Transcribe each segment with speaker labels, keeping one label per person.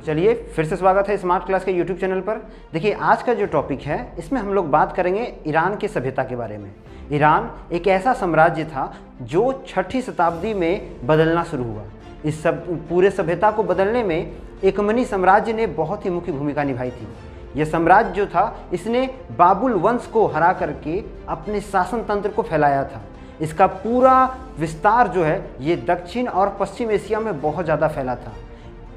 Speaker 1: चलिए फिर से स्वागत है स्मार्ट क्लास के यूट्यूब चैनल पर। देखिए आज का जो टॉपिक है इसमें हम लोग बात करेंगे ईरान की सभ्यता के बारे में। ईरान एक ऐसा साम्राज्य था जो 6ठी शताब्दी में बदलना शुरू हुआ। इस पूरे सभ्यता को बदलने में एकमनी साम्राज्य ने बहुत ही मुख्य भूमिका निभाई थी। यह साम्राज्य जो था इसने बाबुल वंश को हरा करके अपने शासन तंत्र को फैलाया था। इसका पूरा विस्तार जो है ये दक्षिण और पश्चिम एशिया में बहुत ज़्यादा फैला था।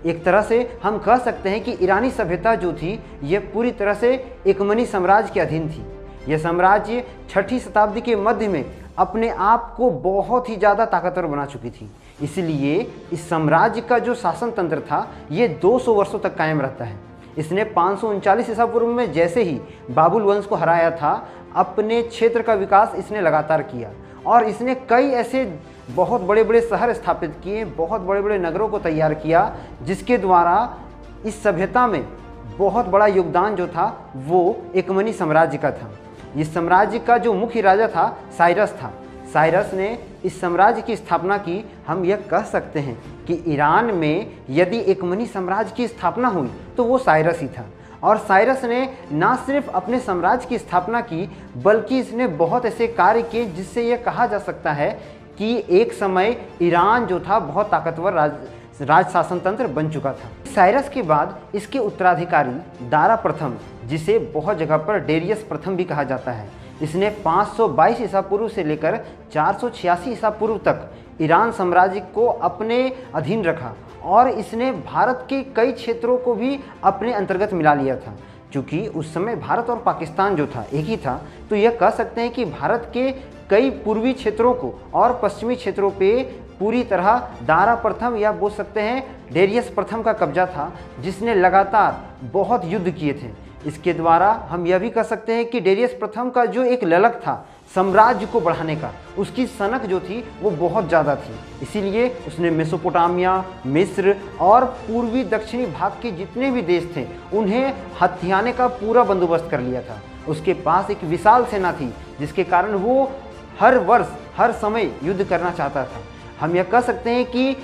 Speaker 1: एक तरह से हम कह सकते हैं कि ईरानी सभ्यता जो थी यह पूरी तरह से एकमनी साम्राज्य के अधीन थी। यह साम्राज्य 6ठी शताब्दी के मध्य में अपने आप को बहुत ही ज़्यादा ताकतवर बना चुकी थी। इसलिए इस साम्राज्य का जो शासन तंत्र था ये 200 वर्षों तक कायम रहता है। इसने 539 ईसा पूर्व में जैसे ही बाबुल वंश को हराया था अपने क्षेत्र का विकास इसने लगातार किया और इसने कई ऐसे बहुत बड़े बड़े शहर स्थापित किए, बहुत बड़े बड़े नगरों को तैयार किया, जिसके द्वारा इस सभ्यता में बहुत बड़ा योगदान जो था वो एकमनी साम्राज्य का था। इस साम्राज्य का जो मुख्य राजा था साइरस था। साइरस ने इस साम्राज्य की स्थापना की। हम यह कह सकते हैं कि ईरान में यदि एकमनी साम्राज्य की स्थापना हुई तो वो साइरस ही था। और साइरस ने ना सिर्फ अपने साम्राज्य की स्थापना की बल्कि इसने बहुत ऐसे कार्य किए जिससे यह कहा जा सकता है कि एक समय ईरान जो था बहुत ताकतवर राज शासन तंत्र बन चुका था। साइरस के बाद इसके उत्तराधिकारी दारा प्रथम, जिसे बहुत जगह पर डेरियस प्रथम भी कहा जाता है, इसने 522 ईसा पूर्व से लेकर 486 ईसा पूर्व तक ईरान साम्राज्य को अपने अधीन रखा और इसने भारत के कई क्षेत्रों को भी अपने अंतर्गत मिला लिया था। क्योंकि उस समय भारत और पाकिस्तान जो था एक ही था, तो यह कह सकते हैं कि भारत के कई पूर्वी क्षेत्रों को और पश्चिमी क्षेत्रों पे पूरी तरह दारा प्रथम या बोल सकते हैं डेरियस प्रथम का कब्जा था, जिसने लगातार बहुत युद्ध किए थे। इसके द्वारा हम यह भी कह सकते हैं कि डेरियस प्रथम का जो एक ललक था साम्राज्य को बढ़ाने का, उसकी सनक जो थी वो बहुत ज़्यादा थी। इसीलिए उसने मेसोपोटामिया, मिस्र और पूर्वी दक्षिणी भाग के जितने भी देश थे उन्हें हथियाने का पूरा बंदोबस्त कर लिया था। उसके पास एक विशाल सेना थी जिसके कारण वो हर वर्ष हर समय युद्ध करना चाहता था। हम यह कह सकते हैं कि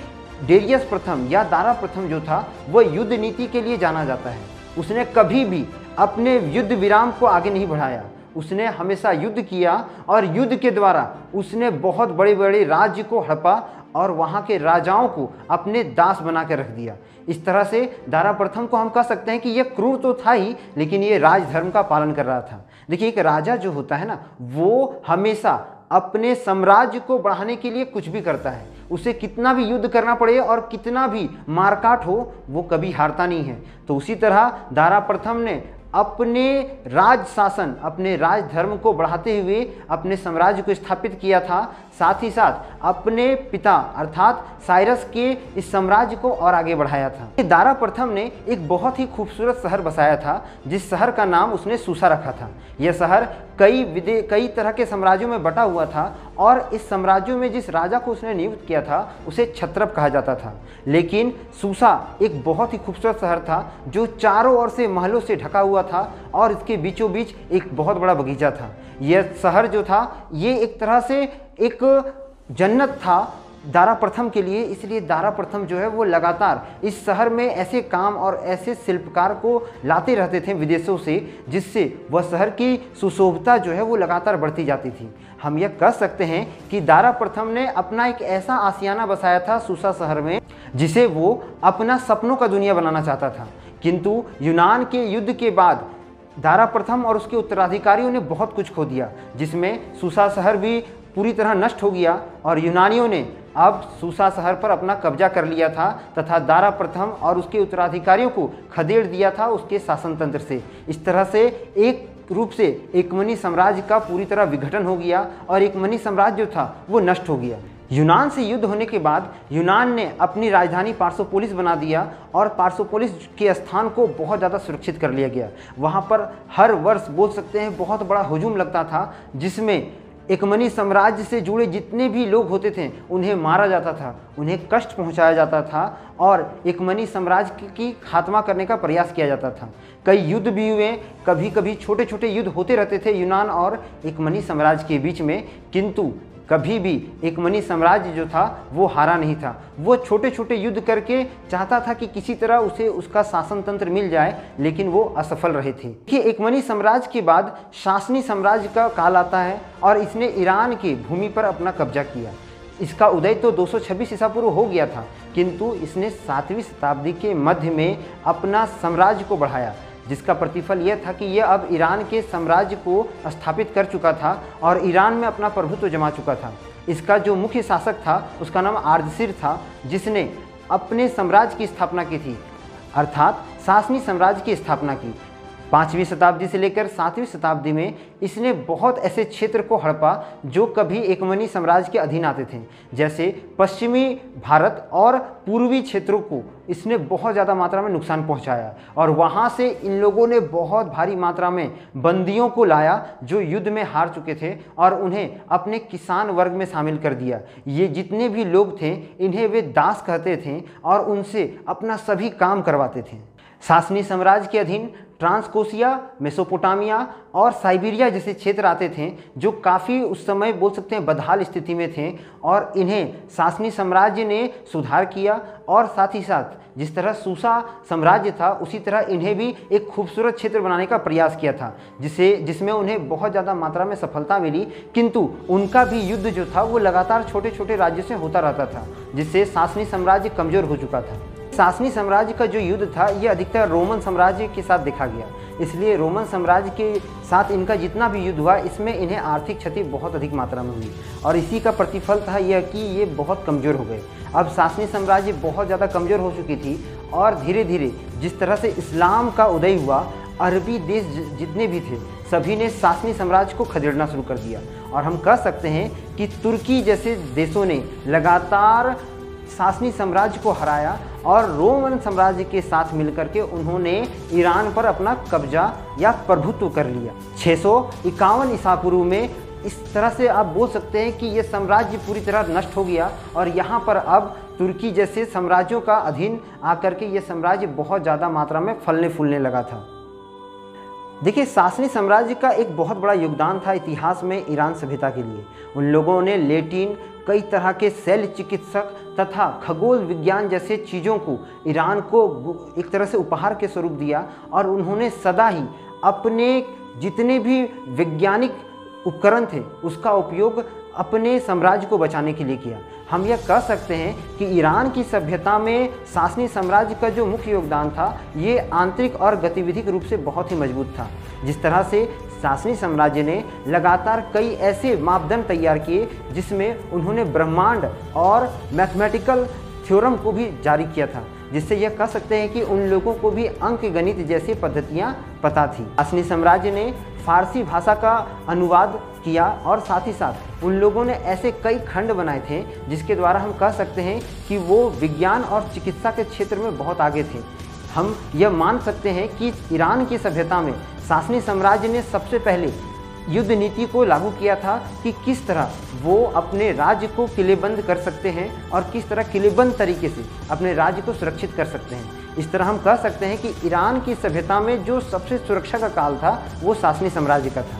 Speaker 1: डेरियस प्रथम या दारा प्रथम जो था वह युद्ध नीति के लिए जाना जाता है। उसने कभी भी अपने युद्ध विराम को आगे नहीं बढ़ाया। उसने हमेशा युद्ध किया और युद्ध के द्वारा उसने बहुत बड़े बड़े राज्य को हड़पा और वहाँ के राजाओं को अपने दास बना के रख दिया। इस तरह से दारा प्रथम को हम कह सकते हैं कि यह क्रूर तो था ही, लेकिन ये राजधर्म का पालन कर रहा था। देखिए एक राजा जो होता है ना, वो हमेशा अपने साम्राज्य को बढ़ाने के लिए कुछ भी करता है। उसे कितना भी युद्ध करना पड़े और कितना भी मारकाट हो, वो कभी हारता नहीं है। तो उसी तरह दारा प्रथम ने अपने राज शासन, अपने राजधर्म को बढ़ाते हुए अपने साम्राज्य को स्थापित किया था। साथ ही साथ अपने पिता अर्थात साइरस के इस साम्राज्य को और आगे बढ़ाया था। दारा प्रथम ने एक बहुत ही खूबसूरत शहर बसाया था जिस शहर का नाम उसने सूसा रखा था। यह शहर कई तरह के साम्राज्यों में बटा हुआ था और इस साम्राज्यों में जिस राजा को उसने नियुक्त किया था उसे क्षत्रप कहा जाता था। लेकिन सूसा एक बहुत ही खूबसूरत शहर था जो चारों ओर से महलों से ढका हुआ था और इसके बीचों बीच एक बहुत बड़ा बगीचा था। यह शहर जो था ये एक तरह से एक जन्नत था दारा प्रथम के लिए। इसलिए दारा प्रथम जो है वो लगातार इस शहर में ऐसे काम और ऐसे शिल्पकार को लाते रहते थे विदेशों से, जिससे वह शहर की सुशोभता जो है वो लगातार बढ़ती जाती थी। हम यह कह सकते हैं कि दारा प्रथम ने अपना एक ऐसा आशियाना बसाया था सूसा शहर में जिसे वो अपना सपनों का दुनिया बनाना चाहता था। किंतु यूनान के युद्ध के बाद दारा प्रथम और उसके उत्तराधिकारियों ने बहुत कुछ खो दिया, जिसमें सूसा शहर भी पूरी तरह नष्ट हो गया और यूनानियों ने अब सूसा शहर पर अपना कब्जा कर लिया था तथा दारा प्रथम और उसके उत्तराधिकारियों को खदेड़ दिया था उसके शासन तंत्र से। इस तरह से एक रूप से एकमनी साम्राज्य का पूरी तरह विघटन हो गया और एकमनी साम्राज्य जो था वो नष्ट हो गया। यूनान से युद्ध होने के बाद यूनान ने अपनी राजधानी पार्सोपोलिस बना दिया और पार्सोपोलिस के स्थान को बहुत ज़्यादा सुरक्षित कर लिया गया। वहाँ पर हर वर्ष बोल सकते हैं बहुत बड़ा हुजूम लगता था, जिसमें एकमनी साम्राज्य से जुड़े जितने भी लोग होते थे उन्हें मारा जाता था, उन्हें कष्ट पहुंचाया जाता था और एकमनी साम्राज्य की खात्मा करने का प्रयास किया जाता था। कई युद्ध भी हुए, कभी कभी छोटे छोटे युद्ध होते रहते थे यूनान और एकमनी साम्राज्य के बीच में, किंतु कभी भी एकमनी साम्राज्य जो था वो हारा नहीं था। वो छोटे छोटे युद्ध करके चाहता था कि किसी तरह उसे उसका शासन तंत्र मिल जाए, लेकिन वो असफल रहे थे। कि एकमनी साम्राज्य के बाद सासनी साम्राज्य का काल आता है और इसने ईरान की भूमि पर अपना कब्जा किया। इसका उदय तो 226 ईसा पूर्व हो गया था, किंतु इसने 7वीं शताब्दी के मध्य में अपना साम्राज्य को बढ़ाया, जिसका प्रतिफल यह था कि यह अब ईरान के साम्राज्य को स्थापित कर चुका था और ईरान में अपना प्रभुत्व जमा चुका था। इसका जो मुख्य शासक था उसका नाम आर्दशिर था, जिसने अपने साम्राज्य की स्थापना की थी, अर्थात सासनी साम्राज्य की स्थापना की। 5वीं शताब्दी से लेकर 7वीं शताब्दी में इसने बहुत ऐसे क्षेत्र को हड़पा जो कभी एकमनी साम्राज्य के अधीन आते थे, जैसे पश्चिमी भारत और पूर्वी क्षेत्रों को इसने बहुत ज़्यादा मात्रा में नुकसान पहुंचाया और वहां से इन लोगों ने बहुत भारी मात्रा में बंदियों को लाया जो युद्ध में हार चुके थे और उन्हें अपने किसान वर्ग में शामिल कर दिया। ये जितने भी लोग थे इन्हें वे दास कहते थे और उनसे अपना सभी काम करवाते थे। सासनी साम्राज्य के अधीन ट्रांसकोसिया, मेसोपोटामिया और साइबेरिया जैसे क्षेत्र आते थे जो काफ़ी उस समय बोल सकते हैं बदहाल स्थिति में थे और इन्हें सासनी साम्राज्य ने सुधार किया और साथ ही साथ जिस तरह सूसा साम्राज्य था उसी तरह इन्हें भी एक खूबसूरत क्षेत्र बनाने का प्रयास किया था, जिसमें उन्हें बहुत ज़्यादा मात्रा में सफलता मिली, किंतु उनका भी युद्ध जो था वो लगातार छोटे छोटे राज्यों से होता रहता था, जिससे सासनी साम्राज्य कमज़ोर हो चुका था। सासनी साम्राज्य का जो युद्ध था ये अधिकतर रोमन साम्राज्य के साथ देखा गया, इसलिए रोमन साम्राज्य के साथ इनका जितना भी युद्ध हुआ इसमें इन्हें आर्थिक क्षति बहुत अधिक मात्रा में हुई और इसी का प्रतिफल था यह कि ये बहुत कमज़ोर हो गए। अब सासनी साम्राज्य बहुत ज़्यादा कमज़ोर हो चुकी थी और धीरे धीरे जिस तरह से इस्लाम का उदय हुआ, अरबी देश जितने भी थे सभी ने सासनी साम्राज्य को खदेड़ना शुरू कर दिया और हम कह सकते हैं कि तुर्की जैसे देशों ने लगातार सासनी साम्राज्य को हराया और रोमन साम्राज्य के साथ मिलकर के उन्होंने ईरान पर अपना कब्जा या प्रभुत्व कर लिया। 651 ईसा पूर्व में इस तरह से आप बोल सकते हैं कि यह साम्राज्य पूरी तरह नष्ट हो गया और यहाँ पर अब तुर्की जैसे साम्राज्यों का अधीन आकर के यह साम्राज्य बहुत ज़्यादा मात्रा में फलने फूलने लगा था। देखिए, सासनी साम्राज्य का एक बहुत बड़ा योगदान था इतिहास में ईरान सभ्यता के लिए। उन लोगों ने लैटिन, कई तरह के शैल्य चिकित्सक तथा खगोल विज्ञान जैसे चीज़ों को ईरान को एक तरह से उपहार के स्वरूप दिया और उन्होंने सदा ही अपने जितने भी वैज्ञानिक उपकरण थे उसका उपयोग अपने साम्राज्य को बचाने के लिए किया। हम यह कह सकते हैं कि ईरान की सभ्यता में सासनी साम्राज्य का जो मुख्य योगदान था ये आंतरिक और गतिविधिक रूप से बहुत ही मजबूत था। जिस तरह से सासनी साम्राज्य ने लगातार कई ऐसे मापदंड तैयार किए जिसमें उन्होंने ब्रह्मांड और मैथमेटिकल थ्योरम को भी जारी किया था, जिससे यह कह सकते हैं कि उन लोगों को भी अंक गणित जैसी पद्धतियाँ पता थी। सासनी साम्राज्य ने फारसी भाषा का अनुवाद किया और साथ ही साथ उन लोगों ने ऐसे कई खंड बनाए थे जिसके द्वारा हम कह सकते हैं कि वो विज्ञान और चिकित्सा के क्षेत्र में बहुत आगे थे। हम यह मान सकते हैं कि ईरान की सभ्यता में सासनी साम्राज्य ने सबसे पहले युद्ध नीति को लागू किया था कि किस तरह वो अपने राज्य को किलेबंद कर सकते हैं और किस तरह किलेबंद तरीके से अपने राज्य को सुरक्षित कर सकते हैं। इस तरह हम कह सकते हैं कि ईरान की सभ्यता में जो सबसे सुरक्षा का काल था वो सासनी साम्राज्य का था।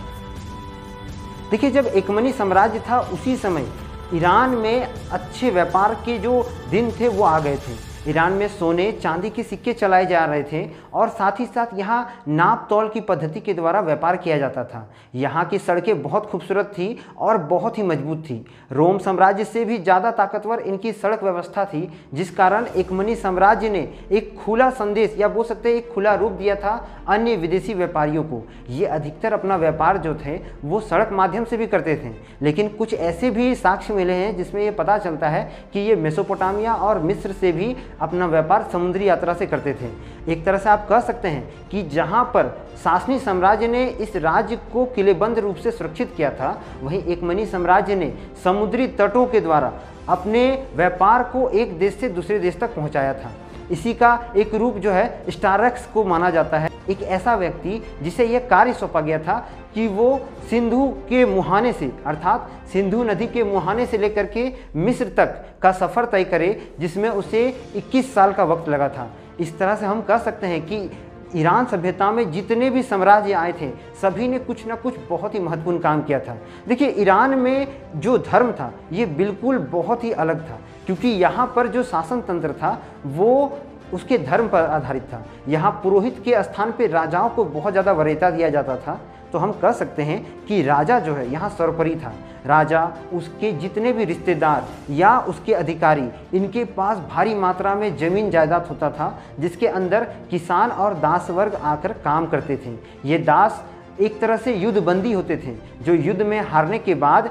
Speaker 1: देखिए, जब एकमनी साम्राज्य था उसी समय ईरान में अच्छे व्यापार के जो दिन थे वो आ गए थे। ईरान में सोने चांदी के सिक्के चलाए जा रहे थे और साथ ही साथ यहाँ नाप तौल की पद्धति के द्वारा व्यापार किया जाता था। यहाँ की सड़कें बहुत खूबसूरत थी और बहुत ही मजबूत थी। रोम साम्राज्य से भी ज़्यादा ताकतवर इनकी सड़क व्यवस्था थी, जिस कारण एकमनी साम्राज्य ने एक खुला संदेश या बोल सकते हैं एक खुला रूप दिया था अन्य विदेशी व्यापारियों को। ये अधिकतर अपना व्यापार जो थे वो सड़क माध्यम से भी करते थे, लेकिन कुछ ऐसे भी साक्ष्य मिले हैं जिसमें ये पता चलता है कि ये मेसोपोटामिया और मिस्र से भी अपना व्यापार समुद्री यात्रा से करते थे। एक तरह से आप कह सकते हैं कि जहां पर सासनी साम्राज्य ने इस राज्य को किलेबंद रूप से सुरक्षित किया था, वहीं एकमनी साम्राज्य ने समुद्री तटों के द्वारा अपने व्यापार को एक देश से दूसरे देश तक पहुंचाया था। इसी का एक रूप जो है स्टारक्स को माना जाता है, एक ऐसा व्यक्ति जिसे यह कार्य सौंपा गया था कि वो सिंधु के मुहाने से अर्थात सिंधु नदी के मुहाने से लेकर के मिस्र तक का सफ़र तय करे, जिसमें उसे 21 साल का वक्त लगा था। इस तरह से हम कह सकते हैं कि ईरान सभ्यता में जितने भी साम्राज्य आए थे सभी ने कुछ ना कुछ बहुत ही महत्वपूर्ण काम किया था। देखिए, ईरान में जो धर्म था ये बिल्कुल बहुत ही अलग था, क्योंकि यहाँ पर जो शासन तंत्र था वो उसके धर्म पर आधारित था। यहाँ पुरोहित के स्थान पे राजाओं को बहुत ज़्यादा वरीयता दिया जाता था। तो हम कह सकते हैं कि राजा जो है यहाँ सर्वोपरि था। राजा, उसके जितने भी रिश्तेदार या उसके अधिकारी, इनके पास भारी मात्रा में ज़मीन जायदाद होता था, जिसके अंदर किसान और दास वर्ग आकर काम करते थे। ये दास एक तरह से युद्धबंदी होते थे, जो युद्ध में हारने के बाद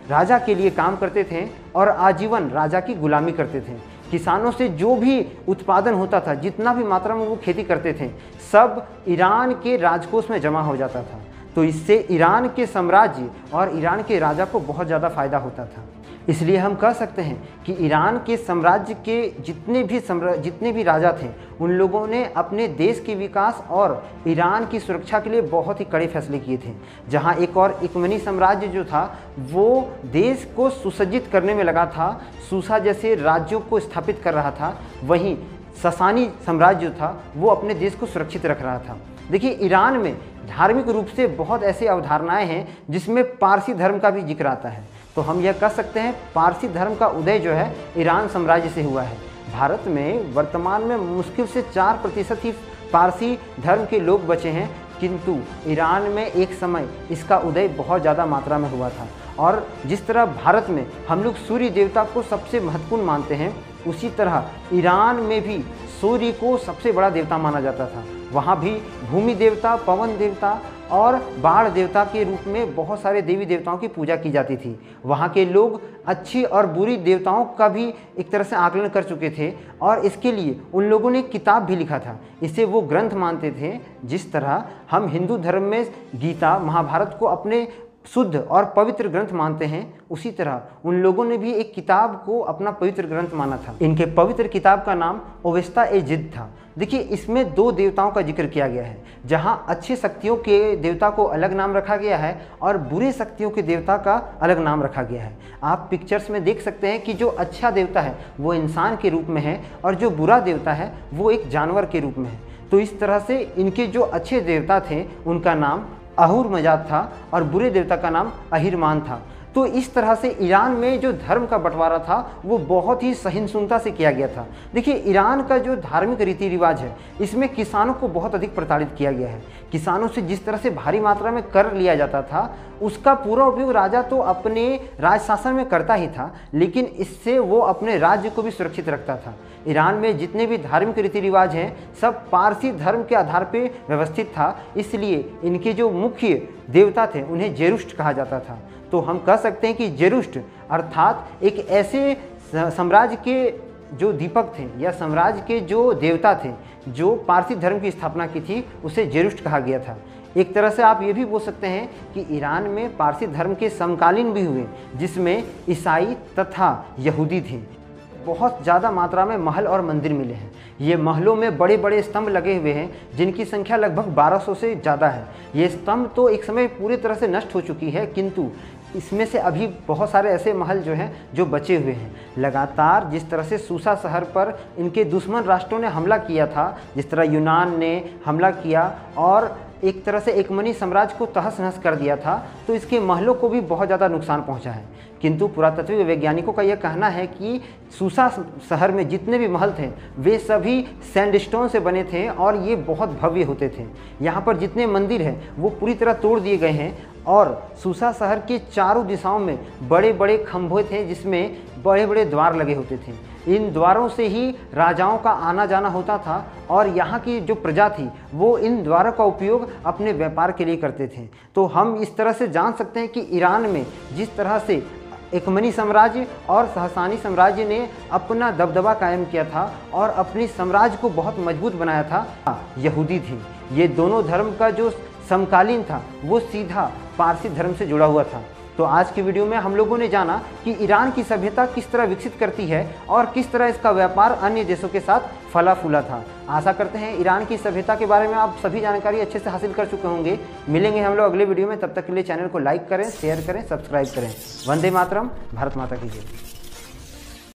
Speaker 1: राजा के लिए काम करते थे और आजीवन राजा की गुलामी करते थे। किसानों से जो भी उत्पादन होता था, जितना भी मात्रा में वो खेती करते थे, सब ईरान के राजकोष में जमा हो जाता था। तो इससे ईरान के साम्राज्य और ईरान के राजा को बहुत ज़्यादा फायदा होता था। इसलिए हम कह सकते हैं कि ईरान के साम्राज्य के जितने भी राजा थे, उन लोगों ने अपने देश के विकास और ईरान की सुरक्षा के लिए बहुत ही कड़े फैसले किए थे। जहां एक और इकमनी साम्राज्य जो था वो देश को सुसज्जित करने में लगा था, सूसा जैसे राज्यों को स्थापित कर रहा था, वहीं ससानी साम्राज्य जो था वो अपने देश को सुरक्षित रख रहा था। देखिए, ईरान में धार्मिक रूप से बहुत ऐसी अवधारणाएं हैं जिसमें पारसी धर्म का भी जिक्र आता है। तो हम यह कह सकते हैं पारसी धर्म का उदय जो है ईरान साम्राज्य से हुआ है। भारत में वर्तमान में मुश्किल से 4% ही पारसी धर्म के लोग बचे हैं, किंतु ईरान में एक समय इसका उदय बहुत ज़्यादा मात्रा में हुआ था। और जिस तरह भारत में हम लोग सूर्य देवता को सबसे महत्वपूर्ण मानते हैं, उसी तरह ईरान में भी सूर्य को सबसे बड़ा देवता माना जाता था। वहाँ भी भूमि देवता, पवन देवता और बाढ़ देवता के रूप में बहुत सारे देवी देवताओं की पूजा की जाती थी। वहाँ के लोग अच्छी और बुरी देवताओं का भी एक तरह से आकलन कर चुके थे और इसके लिए उन लोगों ने किताब भी लिखा था। इसे वो ग्रंथ मानते थे। जिस तरह हम हिंदू धर्म में गीता, महाभारत को अपने शुद्ध और पवित्र ग्रंथ मानते हैं, उसी तरह उन लोगों ने भी एक किताब को अपना पवित्र ग्रंथ माना था। इनके पवित्र किताब का नाम ओवेस्ता ए जिद था। देखिए, इसमें 2 देवताओं का जिक्र किया गया है। जहाँ अच्छी शक्तियों के देवता को अलग नाम रखा गया है और बुरे शक्तियों के देवता का अलग नाम रखा गया है। आप पिक्चर्स में देख सकते हैं कि जो अच्छा देवता है वो इंसान के रूप में है और जो बुरा देवता है वो एक जानवर के रूप में है। तो इस तरह से इनके जो अच्छे देवता थे उनका नाम अहूर मजाद था और बुरे देवता का नाम अहिरमान था। तो इस तरह से ईरान में जो धर्म का बंटवारा था वो बहुत ही सहिष्णुता से किया गया था। देखिए, ईरान का जो धार्मिक रीति रिवाज है इसमें किसानों को बहुत अधिक प्रताड़ित किया गया है। किसानों से जिस तरह से भारी मात्रा में कर लिया जाता था, उसका पूरा उपयोग राजा तो अपने राज शासन में करता ही था, लेकिन इससे वो अपने राज्य को भी सुरक्षित रखता था। ईरान में जितने भी धार्मिक रीति रिवाज हैं सब पारसी धर्म के आधार पर व्यवस्थित था, इसलिए इनके जो मुख्य देवता थे उन्हें जेरुष्ट कहा जाता था। तो हम कह सकते हैं कि जेरुष्ट अर्थात एक ऐसे साम्राज्य के जो दीपक थे या साम्राज्य के जो देवता थे जो पारसी धर्म की स्थापना की थी, उसे जेरुष्ट कहा गया था। एक तरह से आप ये भी बोल सकते हैं कि ईरान में पारसी धर्म के समकालीन भी हुए, जिसमें ईसाई तथा यहूदी थे। बहुत ज़्यादा मात्रा में महल और मंदिर मिले हैं। ये महलों में बड़े बड़े स्तंभ लगे हुए हैं जिनकी संख्या लगभग 1200 से ज़्यादा है। ये स्तंभ तो एक समय पूरी तरह से नष्ट हो चुकी है, किंतु इसमें से अभी बहुत सारे ऐसे महल जो हैं जो बचे हुए हैं। लगातार जिस तरह से सूसा शहर पर इनके दुश्मन राष्ट्रों ने हमला किया था, जिस तरह यूनान ने हमला किया और एक तरह से एकमनी साम्राज्य को तहस नहस कर दिया था, तो इसके महलों को भी बहुत ज़्यादा नुकसान पहुंचा है। किंतु पुरातत्व वैज्ञानिकों का यह कहना है कि सूसा शहर में जितने भी महल थे वे सभी सैंडस्टोन से बने थे और ये बहुत भव्य होते थे। यहाँ पर जितने मंदिर हैं वो पूरी तरह तोड़ दिए गए हैं और सूसा शहर के चारों दिशाओं में बड़े बड़े खंभे थे जिसमें बड़े बड़े द्वार लगे होते थे। इन द्वारों से ही राजाओं का आना जाना होता था और यहाँ की जो प्रजा थी वो इन द्वारों का उपयोग अपने व्यापार के लिए करते थे। तो हम इस तरह से जान सकते हैं कि ईरान में जिस तरह से एकमनी साम्राज्य और सहासानी साम्राज्य ने अपना दबदबा कायम किया था और अपनी साम्राज्य को बहुत मजबूत बनाया था, यहूदी थे। ये दोनों धर्म का जो समकालीन था वो सीधा पारसी धर्म से जुड़ा हुआ था। तो आज की वीडियो में हम लोगों ने जाना कि ईरान की सभ्यता किस तरह विकसित करती है और किस तरह इसका व्यापार अन्य देशों के साथ फला फूला था। आशा करते हैं ईरान की सभ्यता के बारे में आप सभी जानकारी अच्छे से हासिल कर चुके होंगे। मिलेंगे हम लोग अगले वीडियो में, तब तक के लिए चैनल को लाइक करें, शेयर करें, सब्सक्राइब करें। वंदे मातरम, भारत माता की जय।